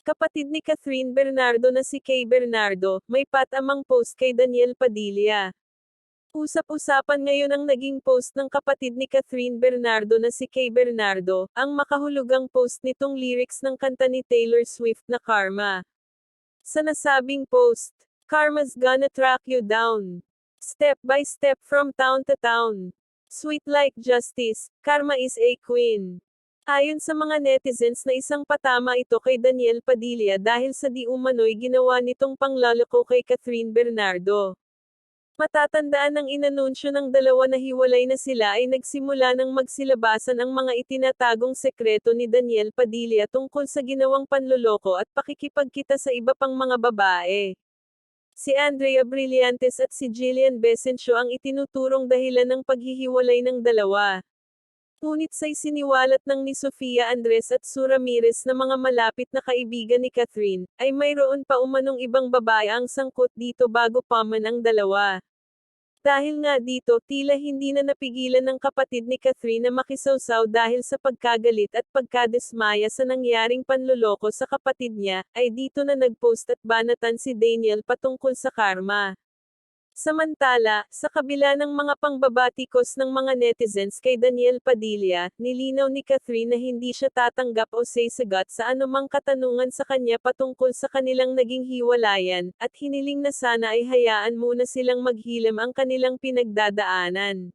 Kapatid ni Catherine Bernardo na si Kay Bernardo, may patamang post kay Daniel Padilla. Usap-usapan ngayon ang naging post ng kapatid ni Catherine Bernardo na si Kay Bernardo, ang makahulugang post nitong lyrics ng kanta ni Taylor Swift na Karma. Sa nasabing post, "Karma's gonna track you down. Step by step from town to town. Sweet like justice, karma is a queen." Ayon sa mga netizens na isang patama ito kay Daniel Padilla dahil sa di umano'y ginawa nitong panglaloko kay Catherine Bernardo. Matatandaan ng inanunsyo ng dalawa na hiwalay na sila ay nagsimula ng magsilabasan ang mga itinatagong sekreto ni Daniel Padilla tungkol sa ginawang panloloko at pakikipagkita sa iba pang mga babae. Si Andrea Brillantes at si Jillian Becencio ang itinuturong dahilan ng paghihiwalay ng dalawa. Ngunit sa isiniwalat ng ni Sofia Andres at Sue Ramirez na mga malapit na kaibigan ni Catherine, ay mayroon pa umanong ibang babae ang sangkot dito bago pa man ang dalawa. Dahil nga dito, tila hindi na napigilan ng kapatid ni Catherine na makisawsaw dahil sa pagkagalit at pagkadismaya sa nangyaring panloloko sa kapatid niya, ay dito na nagpost at banatan si Daniel patungkol sa karma. Samantala, sa kabila ng mga pangbabatikos ng mga netizens kay Daniel Padilla, nilinaw ni Catherine na hindi siya tatanggap o sasagot sa anumang katanungan sa kanya patungkol sa kanilang naging hiwalayan, at hiniling na sana ay hayaan muna silang maghilam ang kanilang pinagdadaanan.